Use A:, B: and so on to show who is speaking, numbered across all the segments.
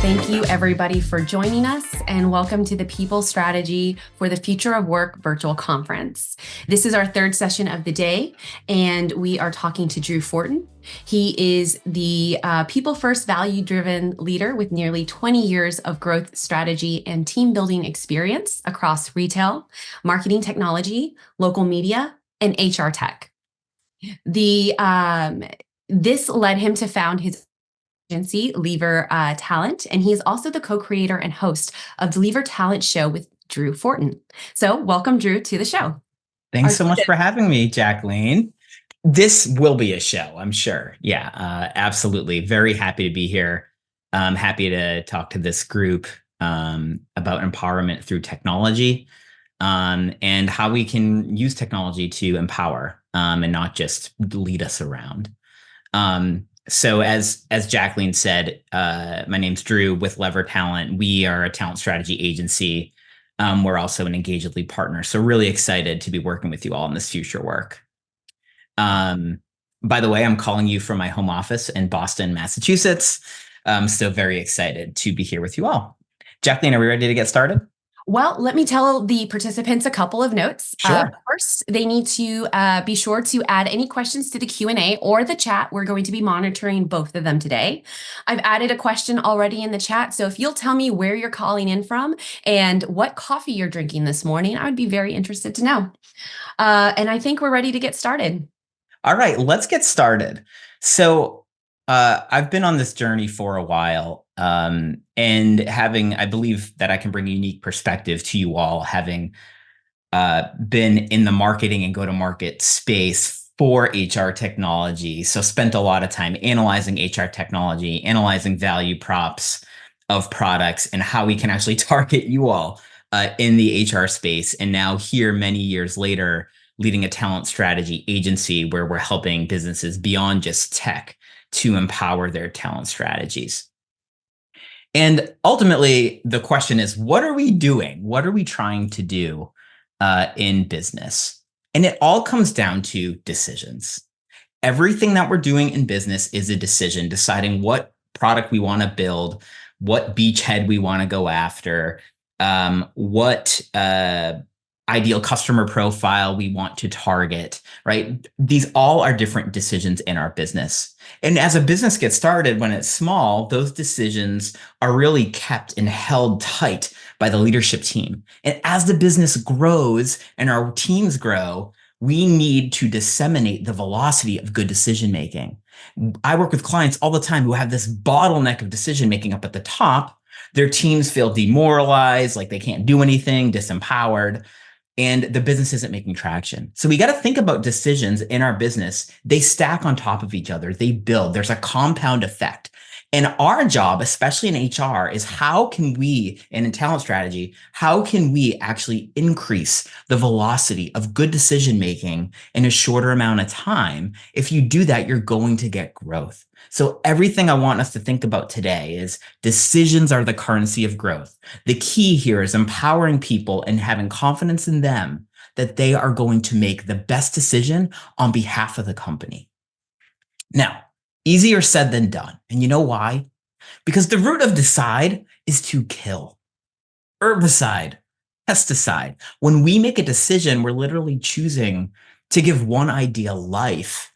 A: Thank you, everybody, for joining us, and welcome to the People Strategy for the Future of Work virtual conference. This is our third session of the day, and we are talking to Drew Fortin. He is the people-first, value-driven leader with nearly 20 years of growth strategy and team-building experience across retail, marketing technology, local media, and HR tech. This led him to found his agency, Lever Talent, and he is also the co-creator and host of the Lever Talent Show with Drew Fortin. So welcome, Drew, to the show.
B: Thanks so much for having me, Jacqueline. This will be a show, I'm sure. Yeah, absolutely. Very happy to be here. I'm happy to talk to this group about empowerment through technology and how we can use technology to empower and not just lead us around. So as Jacqueline said, my name's Drew with Lever Talent. We are a talent strategy agency. We're also an Engagedly partner. So really excited to be working with you all in this future work. By the way, I'm calling you from my home office in Boston, Massachusetts. So very excited to be here with you all. Jacqueline, are we ready to get started?
A: Well, let me tell the participants a couple of notes.
B: Sure.
A: First, they need to be sure to add any questions to the Q&A or the chat. We're going to be monitoring both of them today. I've added a question already in the chat, so if you'll tell me where you're calling in from and what coffee you're drinking this morning, I would be very interested to know. And I think we're ready to get started.
B: All right, let's get started. So I've been on this journey for a while. And I believe that I can bring a unique perspective to you all, having been in the marketing and go-to-market space for HR technology. So spent a lot of time analyzing HR technology, analyzing value props of products and how we can actually target you all in the HR space. And now here, many years later, leading a talent strategy agency where we're helping businesses beyond just tech to empower their talent strategies. And ultimately, the question is, what are we doing? What are we trying to do in business? And it all comes down to decisions. Everything that we're doing in business is a decision, deciding what product we want to build, what beachhead we want to go after, what ideal customer profile we want to target, right? These all are different decisions in our business. And as a business gets started, when it's small, those decisions are really kept and held tight by the leadership team. And as the business grows and our teams grow, we need to disseminate the velocity of good decision-making. I work with clients all the time who have this bottleneck of decision-making up at the top. Their teams feel demoralized, like they can't do anything, disempowered, and the business isn't making traction. So we got to think about decisions in our business. They stack on top of each other. They build. There's a compound effect. And our job, especially in HR, is how can we, and in talent strategy, how can we actually increase the velocity of good decision-making in a shorter amount of time? If you do that, you're going to get growth. So everything I want us to think about today is decisions are the currency of growth. The key here is empowering people and having confidence in them that they are going to make the best decision on behalf of the company. Now, easier said than done. And you know why? Because the root of decide is to kill. Herbicide, pesticide. When we make a decision, we're literally choosing to give one idea life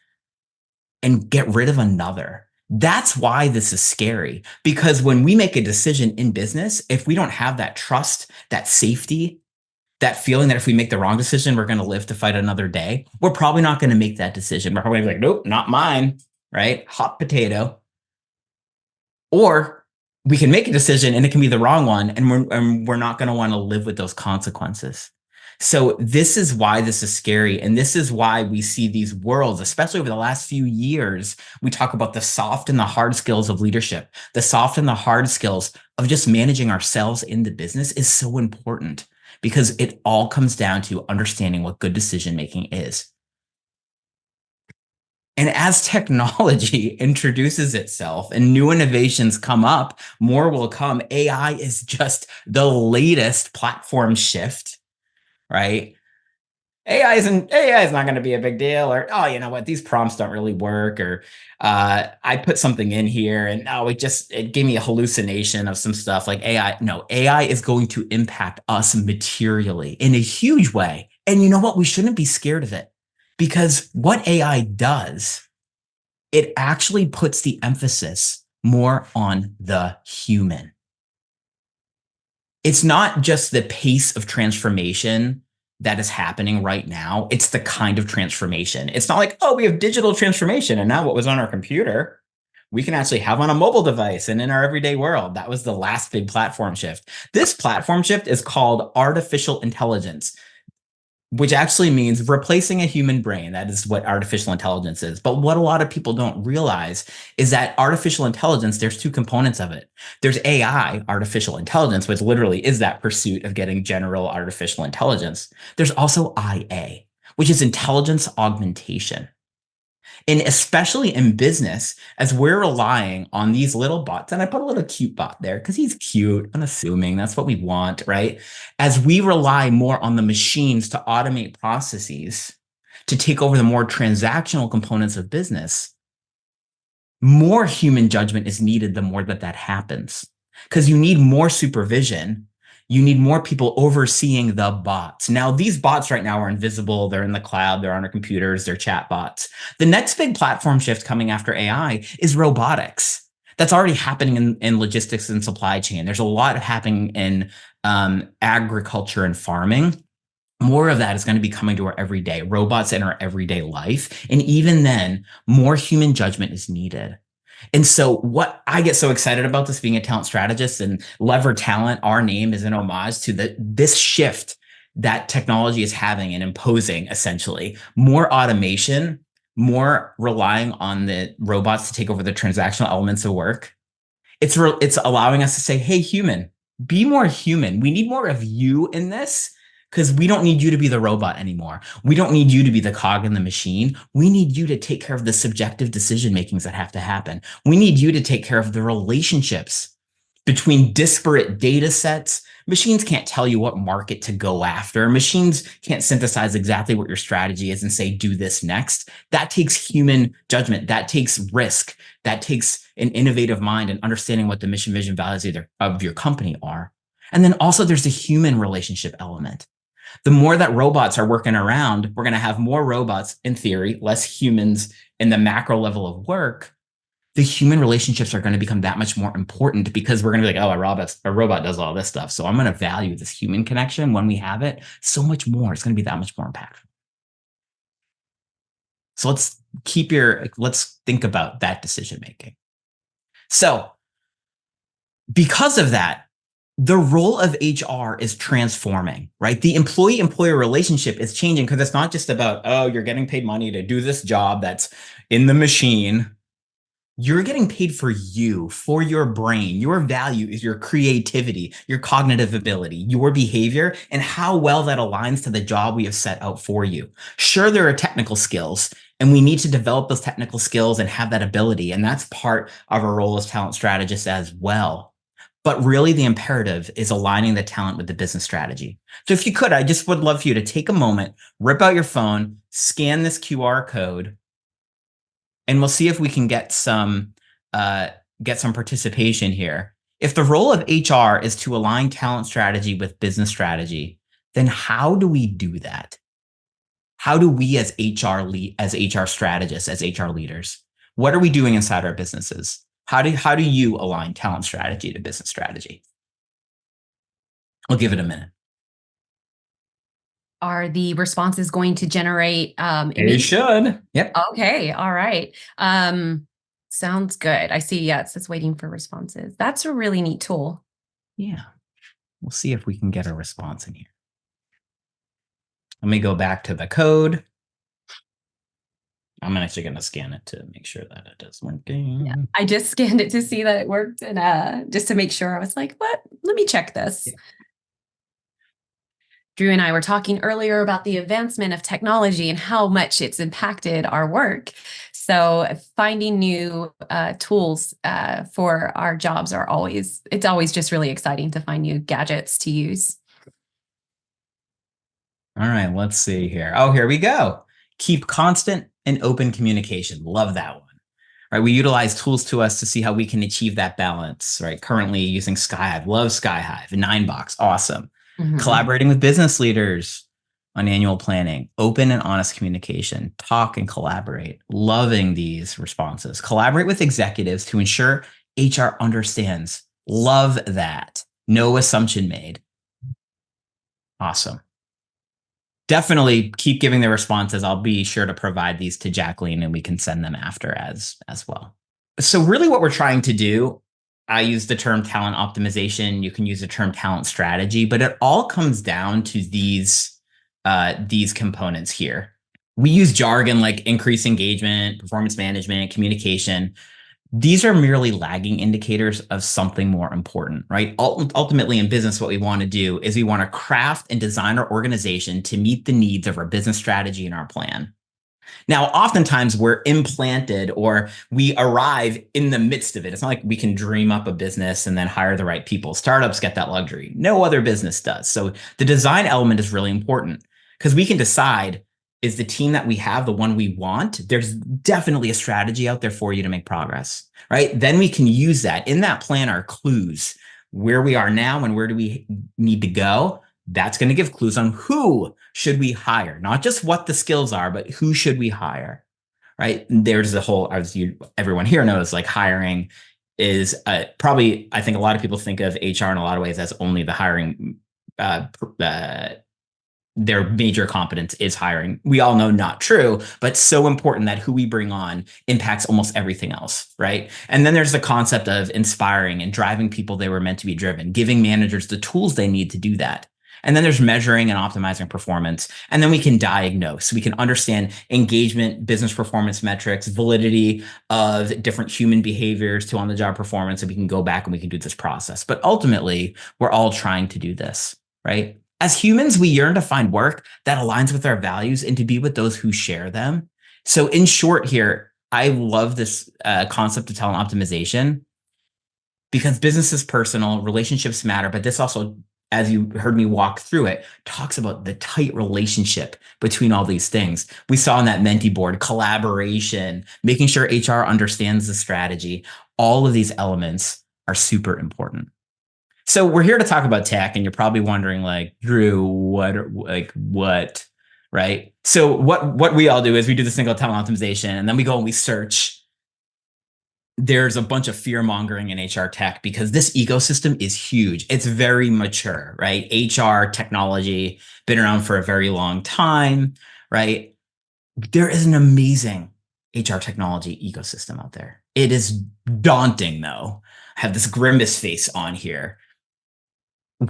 B: and get rid of another. That's why this is scary, because when we make a decision in business, if we don't have that trust, that safety, that feeling that if we make the wrong decision, we're going to live to fight another day, we're probably not going to make that decision. We're probably like, nope, not mine, right? Hot potato. Or we can make a decision and it can be the wrong one, and we're not going to want to live with those consequences. So this is why this is scary. And this is why we see these worlds, especially over the last few years, we talk about the soft and the hard skills of leadership. The soft and the hard skills of just managing ourselves in the business is so important because it all comes down to understanding what good decision-making is. And as technology introduces itself and new innovations come up, more will come. AI is just the latest platform shift, right? AI is not going to be a big deal, or oh, you know what, these prompts don't really work, or I put something in here and oh, it gave me a hallucination of some stuff like AI. No, AI is going to impact us materially in a huge way. And you know what? We shouldn't be scared of it, because what AI does, it actually puts the emphasis more on the human. It's not just the pace of transformation that is happening right now. It's the kind of transformation. It's not like, oh, we have digital transformation, and now what was on our computer, we can actually have on a mobile device and in our everyday world. That was the last big platform shift. This platform shift is called artificial intelligence, which actually means replacing a human brain. That is what artificial intelligence is. But what a lot of people don't realize is that artificial intelligence, there's two components of it. There's AI, artificial intelligence, which literally is that pursuit of getting general artificial intelligence. There's also IA, which is intelligence augmentation. And especially in business, as we're relying on these little bots, and I put a little cute bot there because he's cute, I'm assuming that's what we want, right? As we rely more on the machines to automate processes, to take over the more transactional components of business, more human judgment is needed the more that happens. Because you need more supervision. You need more people overseeing the bots. Now, these bots right now are invisible. They're in the cloud. They're on our computers. They're chat bots. The next big platform shift coming after AI is robotics. That's already happening in logistics and supply chain. There's a lot happening in agriculture and farming. More of that is going to be coming to our everyday, robots in our everyday life. And even then, more human judgment is needed. And so what I get so excited about this, being a talent strategist, and Lever Talent, our name is an homage to this shift that technology is having and imposing, essentially more automation, more relying on the robots to take over the transactional elements of work. It's allowing us to say, hey, human, be more human. We need more of you in this, because we don't need you to be the robot anymore. We don't need you to be the cog in the machine. We need you to take care of the subjective decision makings that have to happen. We need you to take care of the relationships between disparate data sets. Machines can't tell you what market to go after. Machines can't synthesize exactly what your strategy is and say, do this next. That takes human judgment. That takes risk. That takes an innovative mind and understanding what the mission, vision, values of your company are. And then also there's the human relationship element. The more that robots are working around, we're going to have more robots in theory, less humans in the macro level of work. The human relationships are going to become that much more important, because we're going to be like, oh, a robot does all this stuff. So I'm going to value this human connection when we have it so much more. It's going to be that much more impactful. So let's think about that decision making. So because of that, the role of HR is transforming, right? The employee-employer relationship is changing, because it's not just about, oh, you're getting paid money to do this job that's in the machine. You're getting paid for you, for your brain. Your value is your creativity, your cognitive ability, your behavior, and how well that aligns to the job we have set out for you. Sure, there are technical skills, and we need to develop those technical skills and have that ability. And that's part of our role as talent strategists as well. But really, the imperative is aligning the talent with the business strategy. So if you could, I just would love for you to take a moment, rip out your phone, scan this QR code, and we'll see if we can get some participation here. If the role of HR is to align talent strategy with business strategy, then how do we do that? How do we as HR strategists, as HR leaders, what are we doing inside our businesses? How do you align talent strategy to business strategy? I'll give it a minute.
A: Are the responses going to generate
B: They should. Yep.
A: Okay. All right. Sounds good. I see. Yeah, it says waiting for responses. That's a really neat tool.
B: Yeah. We'll see if we can get a response in here. Let me go back to the code. I'm actually going to scan it to make sure that it is working.
A: Yeah, I just scanned it to see that it worked, and just to make sure. I was like, what? Let me check this. Yeah. Drew and I were talking earlier about the advancement of technology and how much it's impacted our work. So finding new tools for our jobs it's always just really exciting to find new gadgets to use.
B: All right, let's see here. Oh, here we go. Keep constant and open communication. Love that one. Right, we utilize tools to us to see how we can achieve that balance. Right, currently using Skyhive. Love Skyhive. 9box. Awesome. Collaborating with business leaders on annual planning. Open and honest communication. Talk and collaborate. Loving these responses. Collaborate with executives to ensure HR understands. Love that. No assumption made. Awesome. Definitely keep giving the responses. I'll be sure to provide these to Jacqueline and we can send them after as well. So really what we're trying to do, I use the term talent optimization. You can use the term talent strategy, but it all comes down to these components here. We use jargon like increase engagement, performance management, communication. These are merely lagging indicators of something more important, right? Ultimately, in business, what we want to do is we want to craft and design our organization to meet the needs of our business strategy and our plan. Now, oftentimes we're implanted or we arrive in the midst of it. It's not like we can dream up a business and then hire the right people. Startups get that luxury. No other business does. So the design element is really important because we can decide, is the team that we have the one we want? There's definitely a strategy out there for you to make progress, right? Then we can use that. In that plan are clues, where we are now and where do we need to go. That's going to give clues on who should we hire, not just what the skills are, but who should we hire, right? There's the whole, as everyone here knows, like hiring is probably, I think a lot of people think of HR in a lot of ways as only the hiring their major competence is hiring. We all know not true, but so important that who we bring on impacts almost everything else, right? And then there's the concept of inspiring and driving people they were meant to be driven, giving managers the tools they need to do that. And then there's measuring and optimizing performance. And then we can diagnose. We can understand engagement, business performance metrics, validity of different human behaviors to on-the-job performance. And we can go back and we can do this process. But ultimately, we're all trying to do this, right? As humans, we yearn to find work that aligns with our values and to be with those who share them. So in short here, I love this concept of talent optimization because business is personal, relationships matter, but this also, as you heard me walk through it, talks about the tight relationship between all these things. We saw on that Menti board, collaboration, making sure HR understands the strategy. All of these elements are super important. So we're here to talk about tech, and you're probably wondering, like, Drew, what, right? So what we all do is we do this thing called talent optimization, and then we go and we search. There's a bunch of fear mongering in HR tech because this ecosystem is huge. It's very mature, right? HR technology, been around for a very long time, right? There is an amazing HR technology ecosystem out there. It is daunting, though. I have this grimace face on here.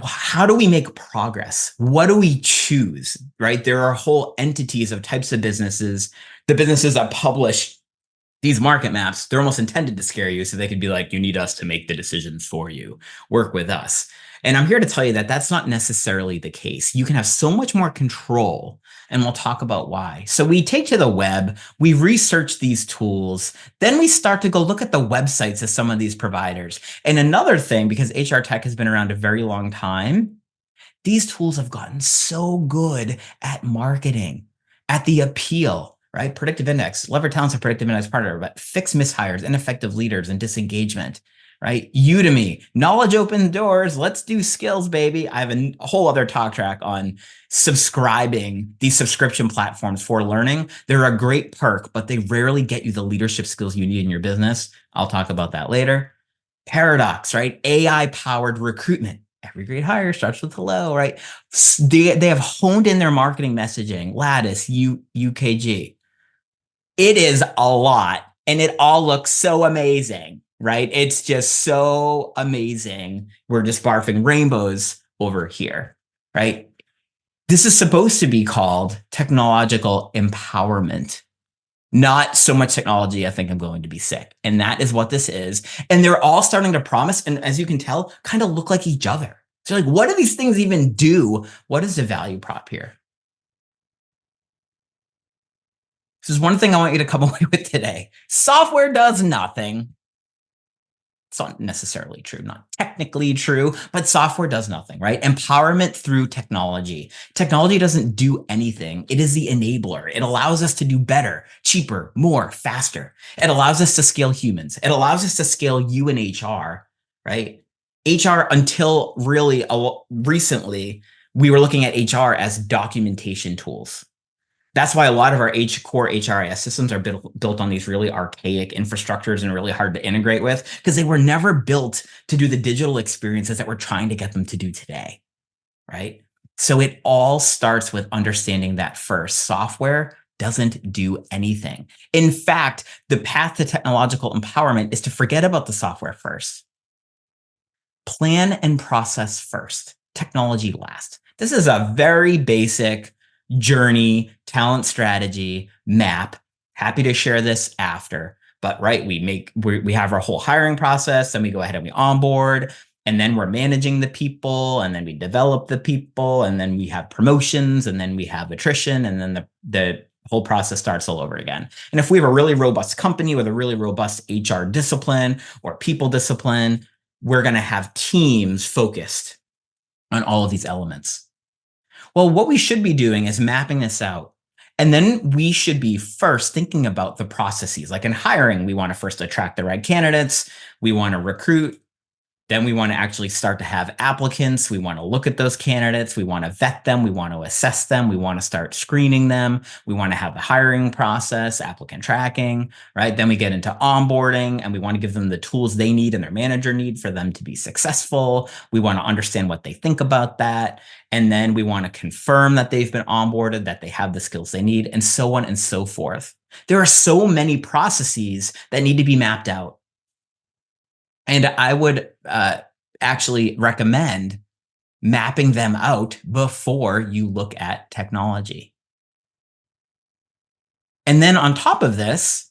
B: How do we make progress? What do we choose, right? There are whole entities of types of businesses. The businesses that publish these market maps, they're almost intended to scare you. So they could be like, you need us to make the decisions for you. Work with us. And I'm here to tell you that that's not necessarily the case. You can have so much more control, and we'll talk about why. So we take to the web, we research these tools, then we start to go look at the websites of some of these providers. And another thing, because HR tech has been around a very long time, these tools have gotten so good at marketing, at the appeal, right? Predictive index, lever talents and predictive index partner, but fix mishires, ineffective leaders, and disengagement, right? Udemy, knowledge opens doors. Let's do skills, baby. I have a whole other talk track on subscribing these subscription platforms for learning. They're a great perk, but they rarely get you the leadership skills you need in your business. I'll talk about that later. Paradox, right? AI-powered recruitment. Every great hire starts with hello, right? They have honed in their marketing messaging. Lattice, UKG. It is a lot, and it all looks so amazing, right? It's just so amazing. We're just barfing rainbows over here, right? This is supposed to be called technological empowerment. Not so much technology, I think I'm going to be sick. And that is what this is. And they're all starting to promise, and as you can tell, kind of look like each other. So like, what do these things even do? What is the value prop here? This is one thing I want you to come away with today. Software does nothing. It's not necessarily true, not technically true, but software does nothing, right? Empowerment through technology. Technology doesn't do anything. It is the enabler. It allows us to do better, cheaper, more, faster. It allows us to scale humans. It allows us to scale you and HR, right? HR, until really recently, we were looking at HR as documentation tools. That's why a lot of our core HRIS systems are built on these really archaic infrastructures and really hard to integrate with, because they were never built to do the digital experiences that we're trying to get them to do today, right? So it all starts with understanding that first. Software doesn't do anything. In fact, the path to technological empowerment is to forget about the software first. Plan and process first, technology last. This is a very basic journey, talent strategy map. Happy to share this after, but right, we have our whole hiring process, then we go ahead and we onboard, and then we're managing the people, and then we develop the people, and then we have promotions, and then we have attrition, and then the whole process starts all over again. And if we have a really robust company with a really robust HR discipline or people discipline, we're going to have teams focused on all of these elements. Well, what we should be doing is mapping this out. And then we should be first thinking about the processes. Like in hiring, we want to first attract the right candidates. We want to recruit. Then we want to actually start to have applicants. We want to look at those candidates. We want to vet them. We want to assess them. We want to start screening them. We want to have the hiring process, applicant tracking, right? Then we get into onboarding, and we want to give them the tools they need and their manager need for them to be successful. We want to understand what they think about that. And then we want to confirm that they've been onboarded, that they have the skills they need, and so on and so forth. There are so many processes that need to be mapped out. And I would actually recommend mapping them out before you look at technology. And then on top of this,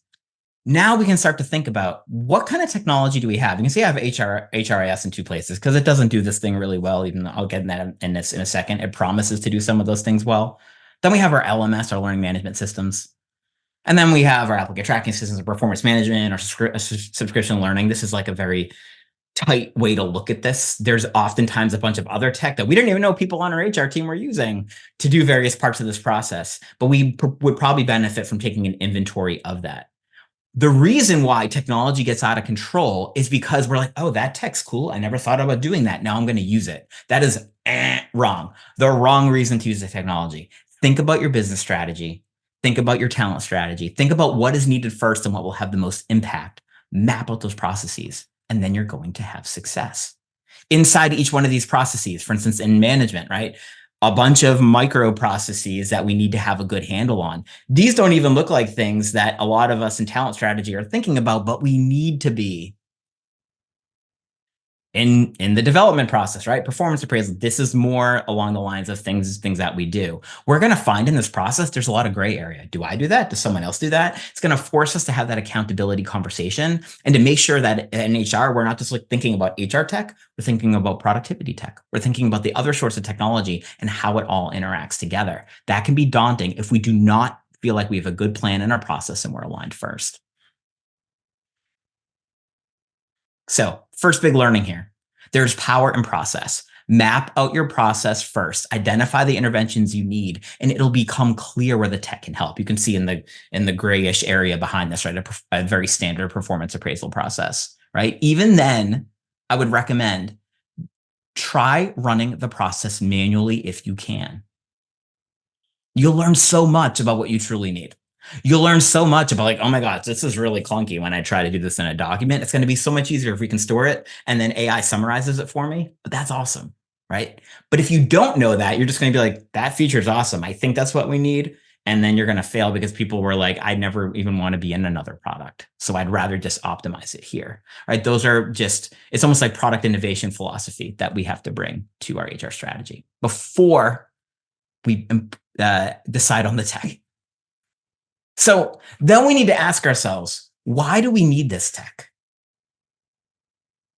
B: now we can start to think about what kind of technology do we have? You can see I have HRIS in two places because it doesn't do this thing really well, even though I'll get in this in a second. It promises to do some of those things well. Then we have our LMS, our learning management systems. And then we have our applicant tracking systems, performance management, our subscription learning. This is like a very tight way to look at this. There's oftentimes a bunch of other tech that we didn't even know people on our HR team were using to do various parts of this process, but we would probably benefit from taking an inventory of that. The reason why technology gets out of control is because we're like, oh, that tech's cool. I never thought about doing that. Now I'm going to use it. That is wrong. The wrong reason to use the technology. Think about your business strategy. Think about your talent strategy. Think about what is needed first and what will have the most impact. Map out those processes, and then you're going to have success. Inside each one of these processes, for instance, in management, right? A bunch of micro processes that we need to have a good handle on. These don't even look like things that a lot of us in talent strategy are thinking about, but we need to be in the development process, right? Performance appraisal. This is more along the lines of things that we do. We're going to find in this process, there's a lot of gray area. Do I do that? Does someone else do that? It's going to force us to have that accountability conversation and to make sure that in HR, we're not just like thinking about HR tech, we're thinking about productivity tech. We're thinking about the other sorts of technology and how it all interacts together. That can be daunting if we do not feel like we have a good plan in our process and we're aligned first. So first big learning here, there's power in process. Map out your process first, identify the interventions you need, and it'll become clear where the tech can help. You can see in the grayish area behind this, right? A very standard performance appraisal process, right? Even then, I would recommend try running the process manually if you can. You'll learn so much about what you truly need. You'll learn so much about like, oh my gosh, this is really clunky when I try to do this in a document. It's going to be so much easier if we can store it and then AI summarizes it for me. But that's awesome, right? But if you don't know that, you're just going to be like, that feature is awesome. I think that's what we need. And then you're going to fail because people were like, I never even want to be in another product. So I'd rather just optimize it here, right? Those are just, it's almost like product innovation philosophy that we have to bring to our HR strategy before we decide on the tech. So then we need to ask ourselves, why do we need this tech?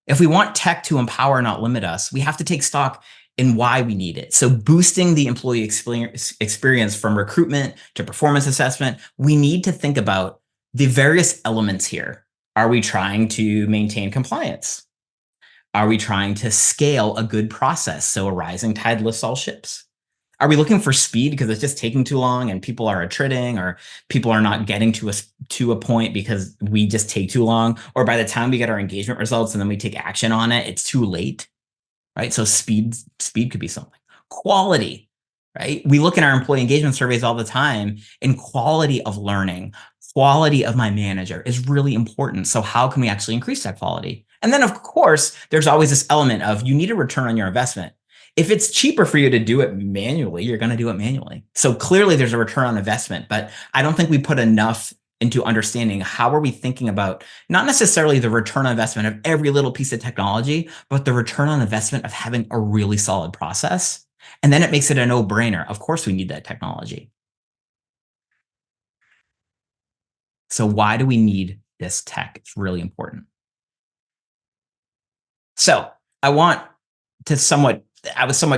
B: If we want tech to empower, not limit us, we have to take stock in why we need it. So boosting the employee experience from recruitment to performance assessment, we need to think about the various elements here. Are we trying to maintain compliance? Are we trying to scale a good process so a rising tide lifts all ships? Are we looking for speed because it's just taking too long and people are attriting, or people are not getting to a point because we just take too long, or by the time we get our engagement results and then we take action on it, it's too late, right? So speed could be something. Quality, right? We look in our employee engagement surveys all the time, and quality of learning, quality of my manager is really important. So how can we actually increase that quality? And then, of course, there's always this element of you need a return on your investment. If it's cheaper for you to do it manually, you're going to do it manually. So clearly there's a return on investment, but I don't think we put enough into understanding how are we thinking about not necessarily the return on investment of every little piece of technology, but the return on investment of having a really solid process. And then it makes it a no-brainer. Of course, we need that technology. So why do we need this tech? It's really important. So I was somewhat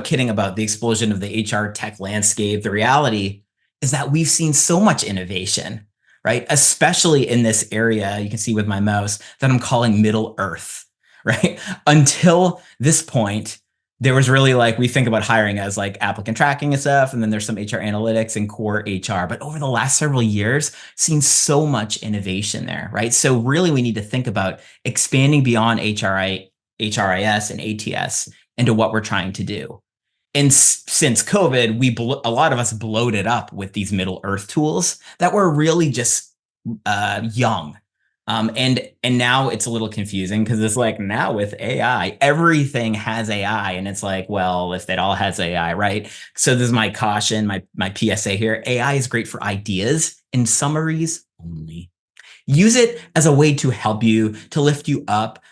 B: kidding about the explosion of the HR tech landscape. The reality is that we've seen so much innovation, right? Especially in this area, you can see with my mouse, that I'm calling Middle Earth, right? Until this point, there was really we think about hiring as applicant tracking and stuff, and then there's some HR analytics and core HR. But over the last several years, seen so much innovation there, right? So really we need to think about expanding beyond HRIS and ATS into what we're trying to do. And since COVID, a lot of us bloated up with these Middle Earth tools that were really just young. And now it's a little confusing because it's now with AI, everything has AI. And it's well, if it all has AI, right? So this is my caution, my PSA here. AI is great for ideas and summaries only. Use it as a way to help you, to lift you up.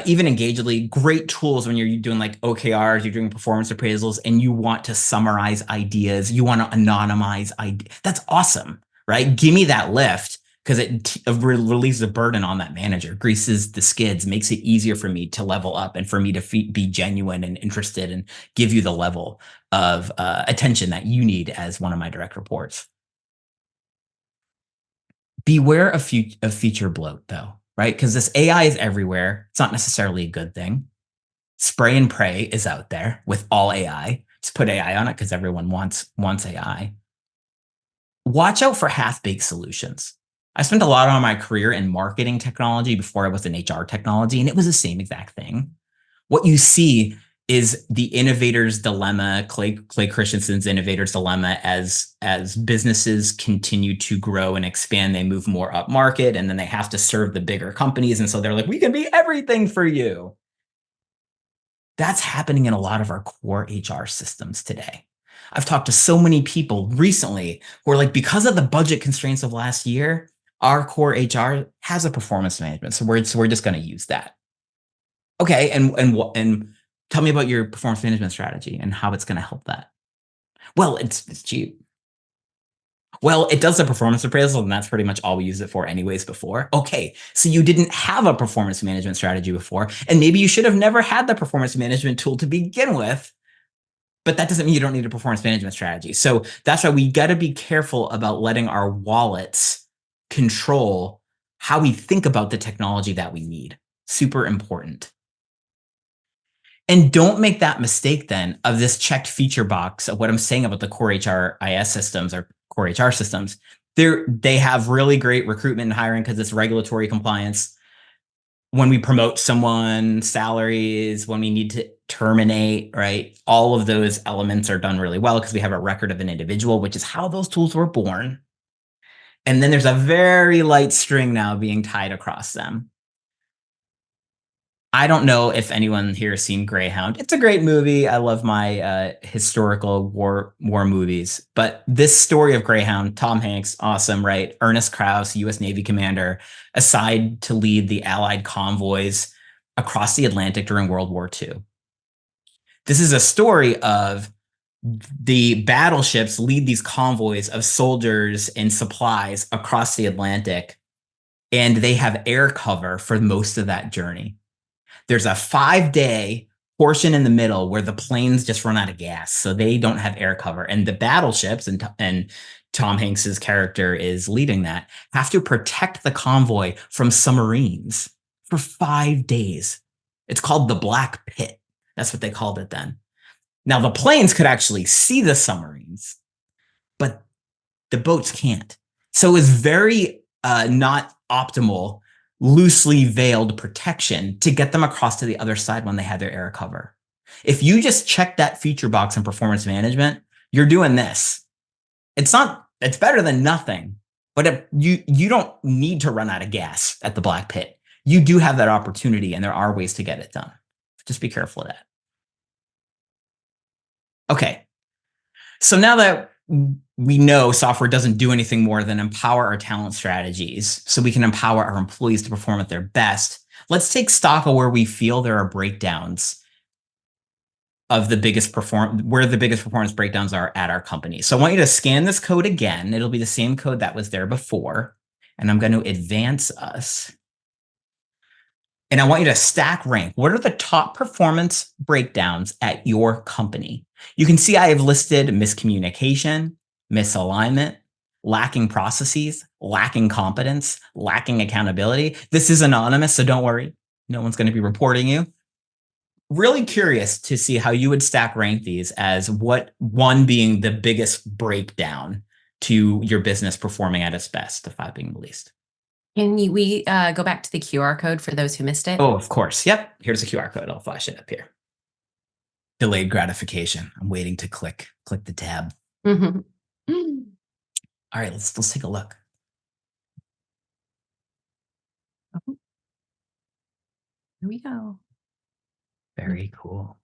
B: Even engagedly, great tools when you're doing OKRs, you're doing performance appraisals, and you want to summarize ideas, you want to anonymize ideas. That's awesome, right? Give me that lift because it relieves the burden on that manager, greases the skids, makes it easier for me to level up and for me to be genuine and interested and give you the level of attention that you need as one of my direct reports. Beware of feature bloat, though. Right? Because this AI is everywhere. It's not necessarily a good thing. Spray and pray is out there with all AI. Just put AI on it because everyone wants AI. Watch out for half-baked solutions. I spent a lot of my career in marketing technology before I was in HR technology, and it was the same exact thing. What you see is the innovator's dilemma, Clay Christensen's innovator's dilemma, as businesses continue to grow and expand, they move more up market, and then they have to serve the bigger companies. And so they're we can be everything for you. That's happening in a lot of our core HR systems today. I've talked to so many people recently who are because of the budget constraints of last year, our core HR has a performance management. So we're just going to use that. Okay. And tell me about your performance management strategy and how it's going to help that. Well, it's cheap. Well, it does a performance appraisal, and that's pretty much all we use it for anyways before. Okay, so you didn't have a performance management strategy before, and maybe you should have never had the performance management tool to begin with, but that doesn't mean you don't need a performance management strategy. So that's why we got to be careful about letting our wallets control how we think about the technology that we need. Super important. And don't make that mistake then of this checked feature box of what I'm saying about the core HRIS systems or core HR systems. They have really great recruitment and hiring because it's regulatory compliance. When we promote someone, salaries, when we need to terminate, right? All of those elements are done really well because we have a record of an individual, which is how those tools were born. And then there's a very light string now being tied across them. I don't know if anyone here has seen Greyhound. It's a great movie. I love my historical war movies. But this story of Greyhound, Tom Hanks, awesome, right? Ernest Krause, U.S. Navy commander, assigned to lead the Allied convoys across the Atlantic during World War II. This is a story of the battleships lead these convoys of soldiers and supplies across the Atlantic, and they have air cover for most of that journey. There's a 5-day portion in the middle where the planes just run out of gas, so they don't have air cover. And the battleships and Tom Hanks's character is leading that, have to protect the convoy from submarines for 5 days. It's called the Black Pit. That's what they called it then. Now, the planes could actually see the submarines, but the boats can't. So it was very not optimal, loosely veiled protection to get them across to the other side when they had their air cover. If you just check that feature box in performance management, you're doing this. It's better than nothing, but you don't need to run out of gas at the Black Pit. You do have that opportunity, and there are ways to get it done. Just be careful of that. Okay. So now that we know software doesn't do anything more than empower our talent strategies so we can empower our employees to perform at their best, let's take stock of where we feel there are breakdowns of where the biggest performance breakdowns are at our company. So I want you to scan this code again. It'll be the same code that was there before, and I'm going to advance us. And I want you to stack rank. What are the top performance breakdowns at your company? You can see I have listed miscommunication, misalignment, lacking processes, lacking competence, lacking accountability. This is anonymous, so don't worry. No one's going to be reporting you. Really curious to see how you would stack rank these, as what one being the biggest breakdown to your business performing at its best, the 5 being the least.
A: Can we go back to the QR code for those who missed it?
B: Oh, of course. Yep. Here's the QR code. I'll flash it up here. Delayed gratification. I'm waiting to click the tab.
A: Mm-hmm.
B: All right, let's take a look.
A: Oh. Here we go.
B: Very cool.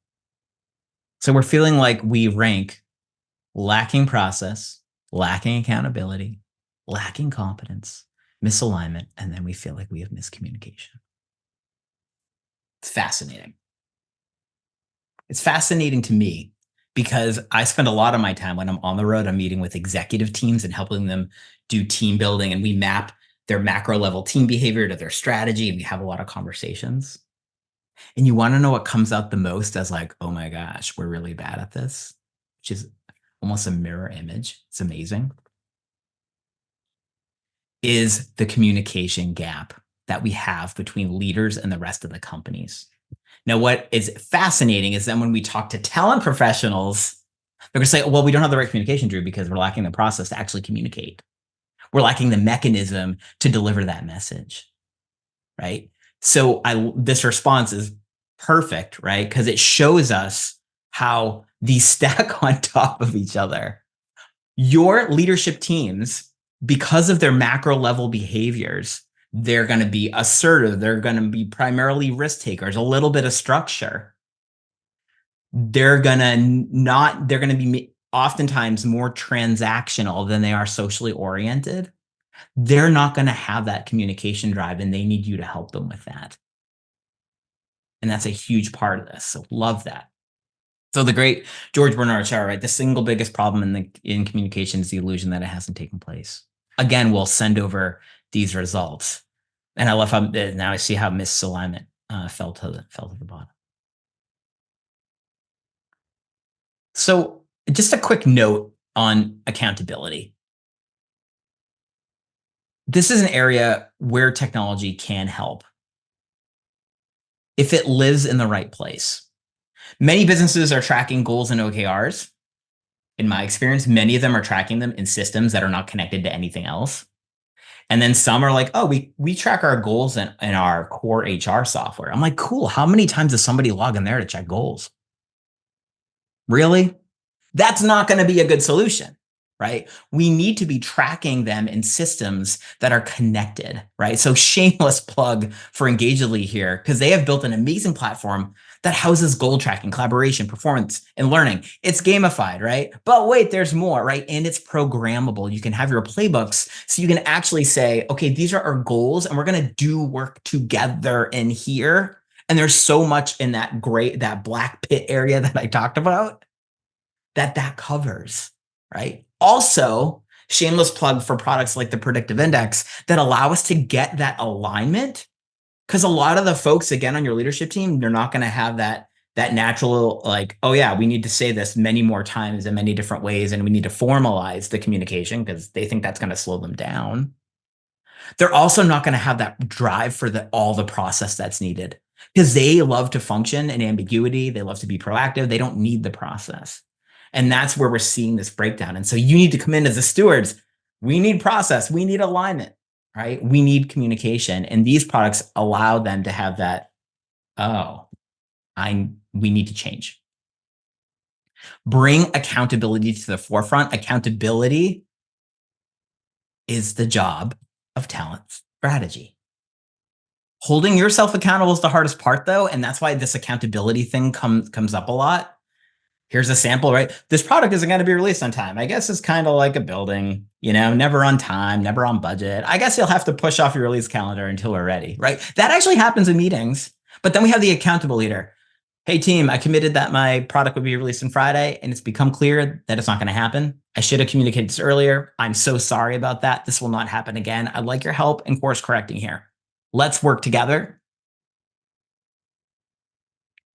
B: So we're feeling like we rank lacking process, lacking accountability, lacking competence, misalignment, and then we feel like we have miscommunication. It's fascinating. It's fascinating to me because I spend a lot of my time when I'm on the road, I'm meeting with executive teams and helping them do team building, and we map their macro level team behavior to their strategy, and we have a lot of conversations. And you want to know what comes out the most as like, oh my gosh, we're really bad at this, which is almost a mirror image. It's amazing. Is the communication gap that we have between leaders and the rest of the companies. Now, what is fascinating is that when we talk to talent professionals, they're going to say, well, we don't have the right communication, Drew, because we're lacking the process to actually communicate. We're lacking the mechanism to deliver that message, right? So this response is perfect, right? Because it shows us how these stack on top of each other. Your leadership teams, because of their macro level behaviors, they're going to be assertive. They're going to be primarily risk takers, a little bit of structure. They're going to be oftentimes more transactional than they are socially oriented. They're not going to have that communication drive, and they need you to help them with that. And that's a huge part of this. So love that. So the great George Bernard Shaw, right? The single biggest problem in communication is the illusion that it hasn't taken place. Again, we'll send over these results. And I love how now I see how misalignment fell to the bottom. So just a quick note on accountability. This is an area where technology can help if it lives in the right place. Many businesses are tracking goals and OKRs. In my experience, many of them are tracking them in systems that are not connected to anything else. And then some are like, oh, we track our goals in our core HR software. I'm like, cool. How many times does somebody log in there to check goals? Really? That's not going to be a good solution, right? We need to be tracking them in systems that are connected, right? So shameless plug for Engagedly here, because they have built an amazing platform that houses goal tracking, collaboration, performance, and learning. It's gamified, right? But wait, there's more, right? And it's programmable. You can have your playbooks so you can actually say, okay, these are our goals and we're going to do work together in here. And there's so much in that black pit area that I talked about that covers, right? Also, shameless plug for products like the predictive index that allow us to get that alignment. Because a lot of the folks, again, on your leadership team, they're not going to have that that natural, like, oh yeah, we need to say this many more times in many different ways, and we need to formalize the communication because they think that's going to slow them down. They're also not going to have that drive for all the process that's needed because they love to function in ambiguity. They love to be proactive. They don't need the process. And that's where we're seeing this breakdown. And so you need to come in as the stewards. We need process. We need alignment, right? We need communication. And these products allow them to have that, we need to change. Bring accountability to the forefront. Accountability is the job of talent strategy. Holding yourself accountable is the hardest part, though, and that's why this accountability thing comes up a lot. Here's a sample, right? This product isn't going to be released on time. I guess it's kind of like a building, never on time, never on budget. I guess you'll have to push off your release calendar until we're ready, right? That actually happens in meetings, but then we have the accountable leader. Hey team, I committed that my product would be released on Friday and it's become clear that it's not going to happen. I should have communicated this earlier. I'm so sorry about that. This will not happen again. I'd like your help in course correcting here. Let's work together.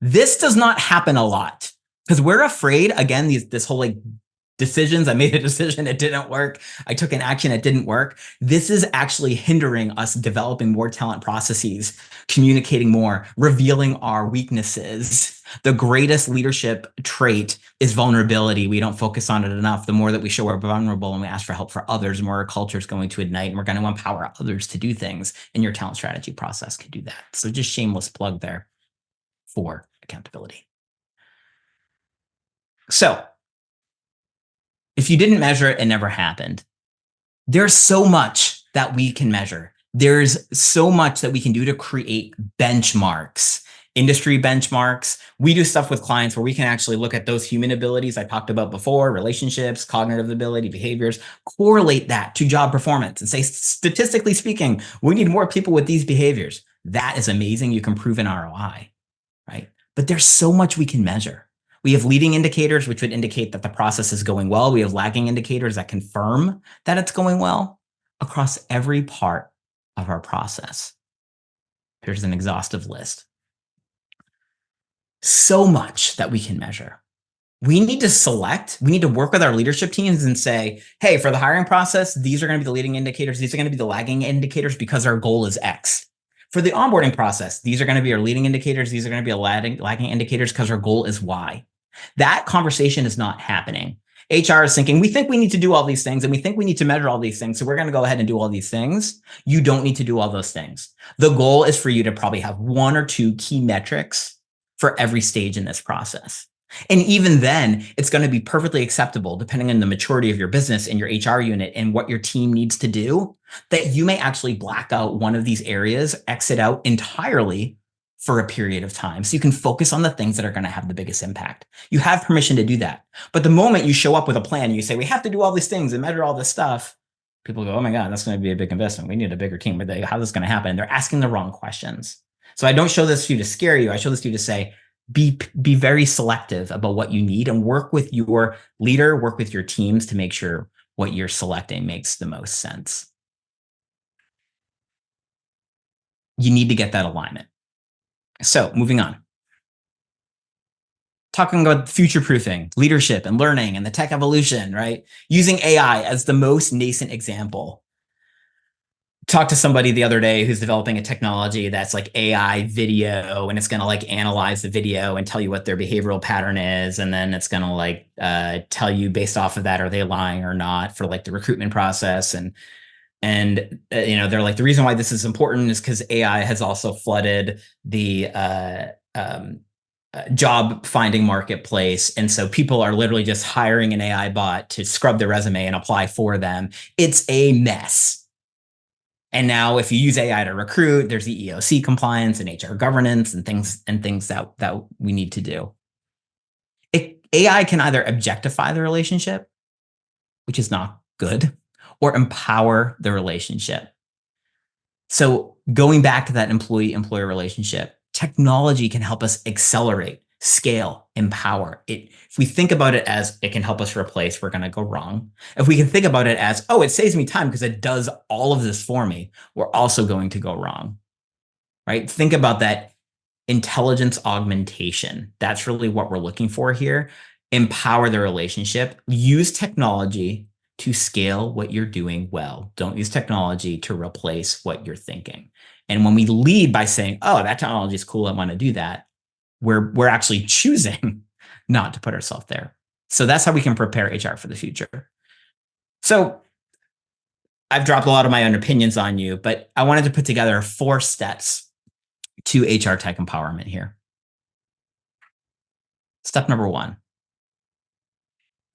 B: This does not happen a lot because we're afraid, again, this whole decisions. I made a decision, it didn't work. I took an action, it didn't work. This is actually hindering us developing more talent processes, communicating more, revealing our weaknesses. The greatest leadership trait is vulnerability. We don't focus on it enough. The more that we show we're vulnerable and we ask for help for others, the more our culture is going to ignite and we're going to empower others to do things. And your talent strategy process can do that. So just shameless plug there for accountability. So if you didn't measure it, it never happened. There's so much that we can measure. There's so much that we can do to create benchmarks, industry benchmarks. We do stuff with clients where we can actually look at those human abilities I talked about before, relationships, cognitive ability, behaviors, correlate that to job performance and say, statistically speaking, we need more people with these behaviors. That is amazing. You can prove an ROI, right? But there's so much we can measure. We have leading indicators, which would indicate that the process is going well. We have lagging indicators that confirm that it's going well across every part of our process. Here's an exhaustive list. So much that we can measure. We need to work with our leadership teams and say, hey, for the hiring process, these are going to be the leading indicators. These are going to be the lagging indicators because our goal is X. For the onboarding process, these are going to be our leading indicators. These are going to be lagging indicators because our goal is Y. That conversation is not happening. HR is thinking, we think we need to do all these things and we think we need to measure all these things. So we're going to go ahead and do all these things. You don't need to do all those things. The goal is for you to probably have one or two key metrics for every stage in this process. And even then, it's going to be perfectly acceptable, depending on the maturity of your business and your HR unit and what your team needs to do, that you may actually black out one of these areas, exit out entirely for a period of time. So you can focus on the things that are going to have the biggest impact. You have permission to do that. But the moment you show up with a plan, and you say, we have to do all these things and measure all this stuff, people go, oh my God, that's going to be a big investment. We need a bigger team. But how's this going to happen? They're asking the wrong questions. So I don't show this to you to scare you. I show this to you to say, be very selective about what you need and work with your leader, work with your teams to make sure what you're selecting makes the most sense. You need to get that alignment. So moving on. Talking about future-proofing, leadership and learning and the tech evolution, right? Using AI as the most nascent example. Talked to somebody the other day who's developing a technology that's like AI video, and it's going to like analyze the video and tell you what their behavioral pattern is. And then it's going to like tell you based off of that, are they lying or not for like the recruitment process. And they're like, the reason why this is important is because AI has also flooded the job finding marketplace. And so people are literally just hiring an AI bot to scrub their resume and apply for them. It's a mess. And now if you use AI to recruit, there's the EOC compliance and HR governance and things that we need to do. AI can either objectify the relationship, which is not good, or empower the relationship. So going back to that employee-employer relationship, technology can help us accelerate, scale, empower. If we think about it as it can help us replace, we're going to go wrong. If we can think about it as, oh, it saves me time because it does all of this for me, we're also going to go wrong, right? Think about that. intelligence augmentation. That's really what we're looking for here. Empower the relationship. Use technology to scale what you're doing well. Don't use technology to replace what you're thinking. And when we lead by saying, oh, that technology is cool, I want to do that, we're actually choosing not to put ourselves there. So that's how we can prepare HR for the future. So I've dropped a lot of my own opinions on you, but I wanted to put together 4 steps to HR tech empowerment here. Step number 1,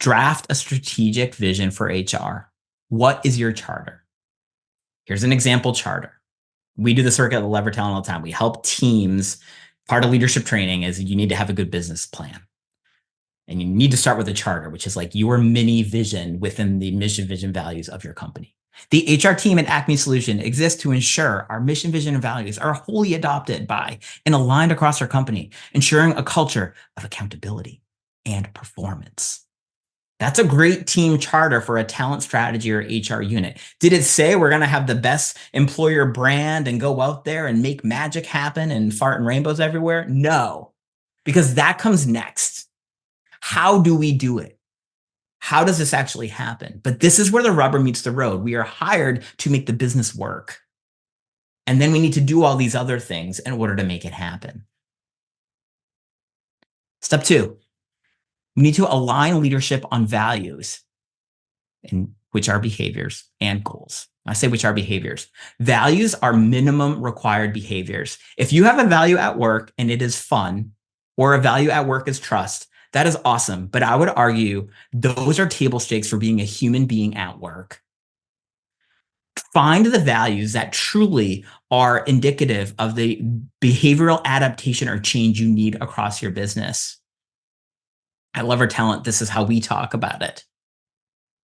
B: draft a strategic vision for HR. What is your charter? Here's an example charter. We do this work at Lever Talent all the time. We help teams. Part of leadership training is you need to have a good business plan. And you need to start with a charter, which is like your mini vision within the mission, vision, values of your company. The HR team at Acme Solution exists to ensure our mission, vision, and values are wholly adopted by and aligned across our company, ensuring a culture of accountability and performance. That's a great team charter for a talent strategy or HR unit. Did it say we're going to have the best employer brand and go out there and make magic happen and fart and rainbows everywhere? No, because that comes next. How do we do it? How does this actually happen? But this is where the rubber meets the road. We are hired to make the business work. And then we need to do all these other things in order to make it happen. Step 2, we need to align leadership on values, which are behaviors, and goals. I say which are behaviors. Values are minimum required behaviors. If you have a value at work and it is fun, or a value at work is trust, that is awesome. But I would argue those are table stakes for being a human being at work. Find the values that truly are indicative of the behavioral adaptation or change you need across your business. At Lever Talent, this is how we talk about it.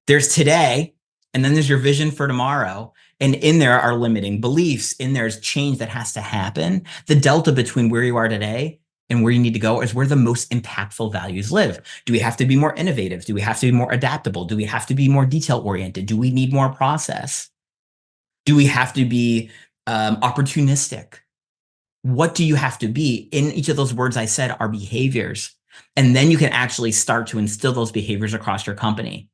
B: There's today, and then there's your vision for tomorrow. And in there are limiting beliefs. In there's change that has to happen. The delta between where you are today and where you need to go is where the most impactful values live. Do we have to be more innovative? Do we have to be more adaptable? Do we have to be more detail-oriented? Do we need more process? Do we have to be opportunistic? What do you have to be? In each of those words I said are behaviors. And then you can actually start to instill those behaviors across your company.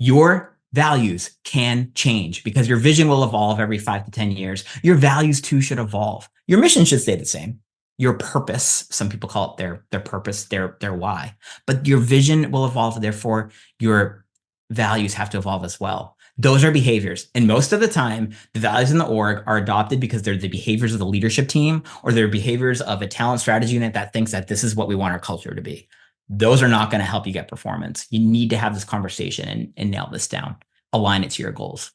B: Your values can change because your vision will evolve every 5 to 10 years. Your values too should evolve. Your mission should stay the same. Your purpose, some people call it their purpose, their why, but your vision will evolve. Therefore, your values have to evolve as well. Those are behaviors. And most of the time, the values in the org are adopted because they're the behaviors of the leadership team or they're behaviors of a talent strategy unit that thinks that this is what we want our culture to be. Those are not going to help you get performance. You need to have this conversation and nail this down. Align it to your goals.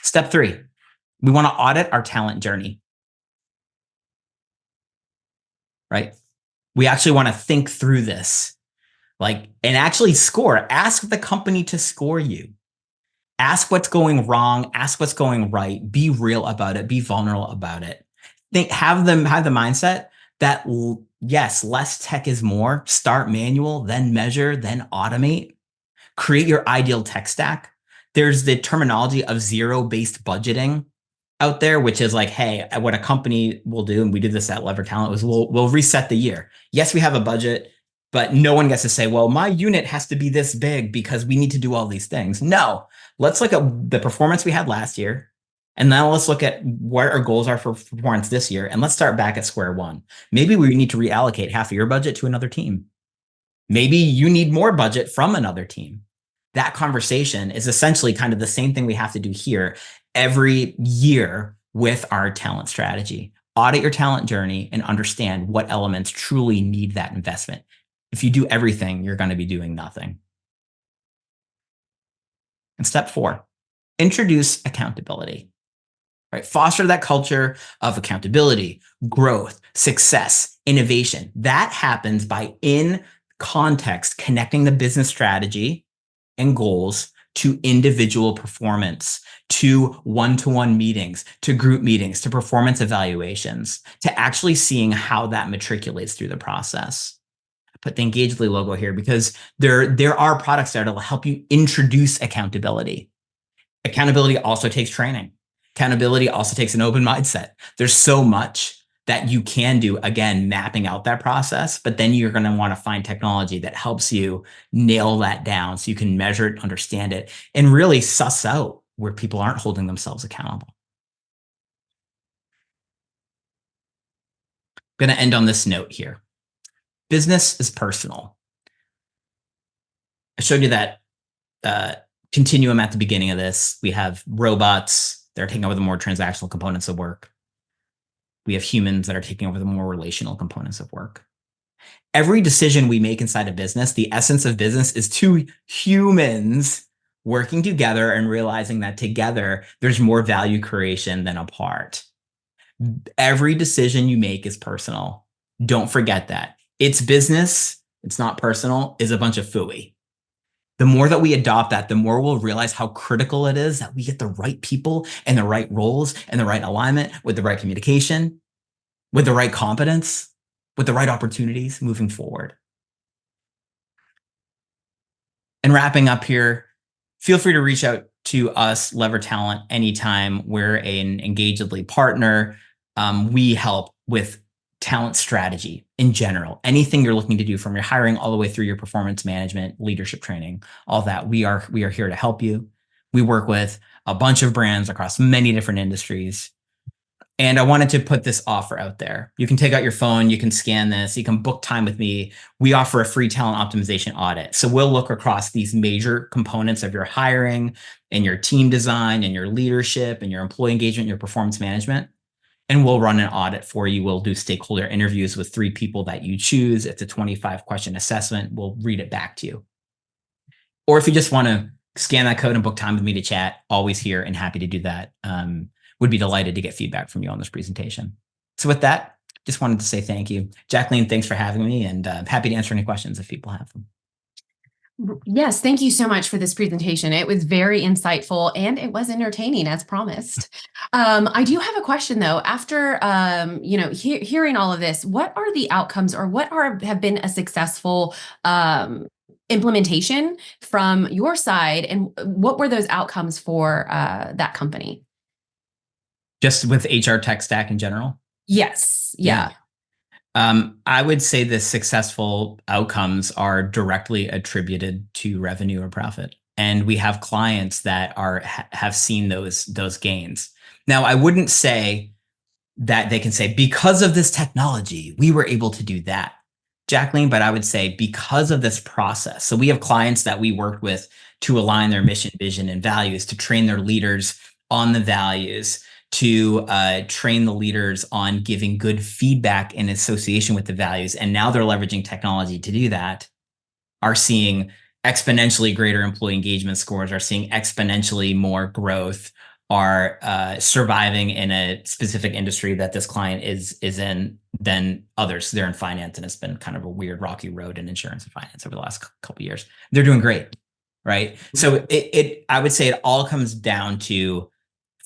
B: Step 3, we want to audit our talent journey. Right? We actually want to think through this, and actually score. Ask the company to score you. Ask what's going wrong. Ask what's going right. Be real about it. Be vulnerable about it. Have the mindset that yes, less tech is more. Start manual, then measure, then automate. Create your ideal tech stack. There's the terminology of zero-based budgeting out there, which is like, hey, what a company will do, and we do this at Lever Talent, is we'll reset the year. Yes, we have a budget, but no one gets to say, well, my unit has to be this big because we need to do all these things. No, let's look at the performance we had last year, and now let's look at what our goals are for performance this year, and let's start back at square one. Maybe we need to reallocate half of your budget to another team. Maybe you need more budget from another team. That conversation is essentially kind of the same thing we have to do here every year with our talent strategy. Audit your talent journey and understand what elements truly need that investment. If you do everything, you're going to be doing nothing. And step 4, introduce accountability. Right? Foster that culture of accountability, growth, success, innovation. That happens by in context connecting the business strategy and goals to individual performance, to one-to-one meetings, to group meetings, to performance evaluations, to actually seeing how that matriculates through the process. I put the Engagely logo here because there are products there that will help you introduce accountability. Accountability also takes training. Accountability also takes an open mindset. There's so much that you can do, again, mapping out that process, but then you're going to want to find technology that helps you nail that down so you can measure it, understand it, and really suss out where people aren't holding themselves accountable. I'm going to end on this note here. Business is personal. I showed you that continuum at the beginning of this. We have robots that are taking over the more transactional components of work. We have humans that are taking over the more relational components of work. Every decision we make inside a business, the essence of business is two humans working together and realizing that together there's more value creation than apart. Every decision you make is personal. Don't forget that. It's business, it's not personal, is a bunch of phooey. The more that we adopt that, the more we'll realize how critical it is that we get the right people and the right roles and the right alignment with the right communication, with the right competence, with the right opportunities moving forward. And wrapping up here, feel free to reach out to us, Lever Talent, anytime. We're an Engagedly partner. We help with talent strategy in general. Anything you're looking to do, from your hiring all the way through your performance management, leadership training, all that, we are here to help you. We work with a bunch of brands across many different industries. And I wanted to put this offer out there. You can take out your phone, you can scan this, you can book time with me. We offer a free talent optimization audit. So we'll look across these major components of your hiring and your team design and your leadership and your employee engagement, your performance management. And we'll run an audit for you. We'll do stakeholder interviews with 3 people that you choose. It's a 25-question assessment. We'll read it back to you. Or if you just want to scan that code and book time with me to chat, always here and happy to do that. Would be delighted to get feedback from you on this presentation. So with that, just wanted to say thank you. Jacqueline, thanks for having me, and happy to answer any questions if people have them.
A: Yes, thank you so much for this presentation. It was very insightful and it was entertaining as promised. I do have a question though. After hearing all of this, what are the outcomes, or have been a successful implementation from your side, and what were those outcomes for that company?
B: Just with HR tech stack in general?
A: Yes. Yeah.
B: I would say the successful outcomes are directly attributed to revenue or profit. And we have clients that have seen those gains. Now, I wouldn't say that they can say, because of this technology, we were able to do that, Jacqueline, but I would say because of this process. So we have clients that we worked with to align their mission, vision, and values, to train their leaders on the values, to train the leaders on giving good feedback in association with the values. And now they're leveraging technology to do that, are seeing exponentially greater employee engagement scores, are seeing exponentially more growth, are surviving in a specific industry that this client is in than others. They're in finance, and it's been kind of a weird rocky road in insurance and finance over the last couple of years. They're doing great, right? So I would say it all comes down to,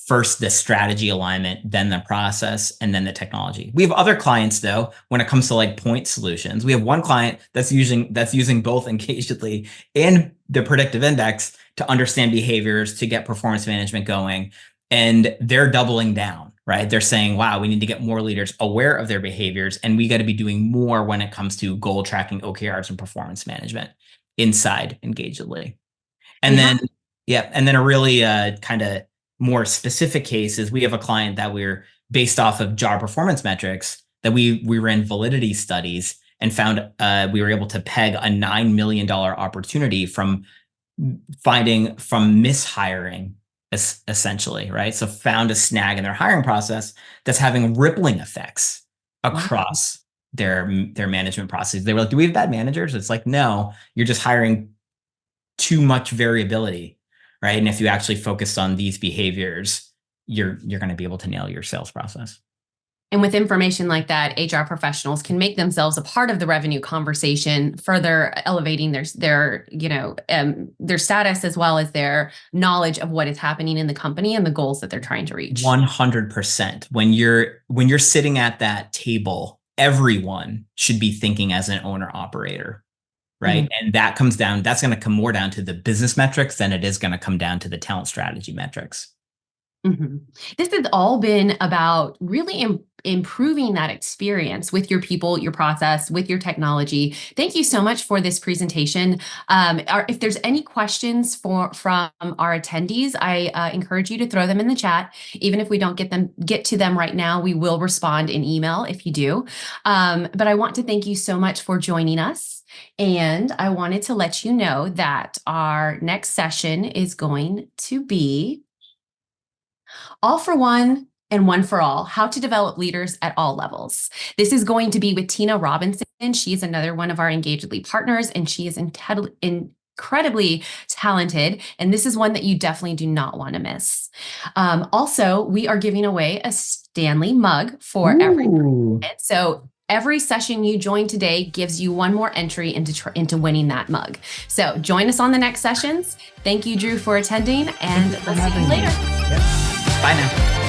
B: first, the strategy alignment, then the process, and then the technology. We have other clients, though, when it comes to like point solutions. We have one client that's using both Engagedly and the predictive index to understand behaviors, to get performance management going. And they're doubling down, right? They're saying, wow, we need to get more leaders aware of their behaviors, and we got to be doing more when it comes to goal tracking, OKRs, and performance management inside Engagedly. And then a really kind of more specific case is, we have a client that we're based off of job performance metrics that we ran validity studies and found we were able to peg a $9 million opportunity from mishiring, essentially, right? So found a snag in their hiring process that's having rippling effects across their management process. They were like, do we have bad managers? It's like, no, you're just hiring too much variability, right? And if you actually focus on these behaviors, you're going to be able to nail your sales process.
A: And with information like that, HR professionals can make themselves a part of the revenue conversation, further elevating their status, as well as their knowledge of what is happening in the company and the goals that they're trying to reach.
B: 100%. When you're sitting at that table, everyone should be thinking as an owner operator, right? Mm-hmm. And that's going to come more down to the business metrics than it is going to come down to the talent strategy metrics.
A: Mm-hmm. This has all been about really improving that experience with your people, your process, with your technology. Thank you so much for this presentation. If there's any questions from our attendees, I encourage you to throw them in the chat. Even if we don't get to them right now, we will respond in email if you do. But I want to thank you so much for joining us. And I wanted to let you know that our next session is going to be All for One and One for All, How to Develop Leaders at All Levels. This is going to be with Tina Robinson. She's another one of our Engaged Lead partners, and she is incredibly talented. And this is one that you definitely do not want to miss. Also, we are giving away a Stanley mug for every participant. So every session you join today gives you one more entry into winning that mug. So join us on the next sessions. Thank you, Drew, for attending, and we'll see you later.
B: Bye now.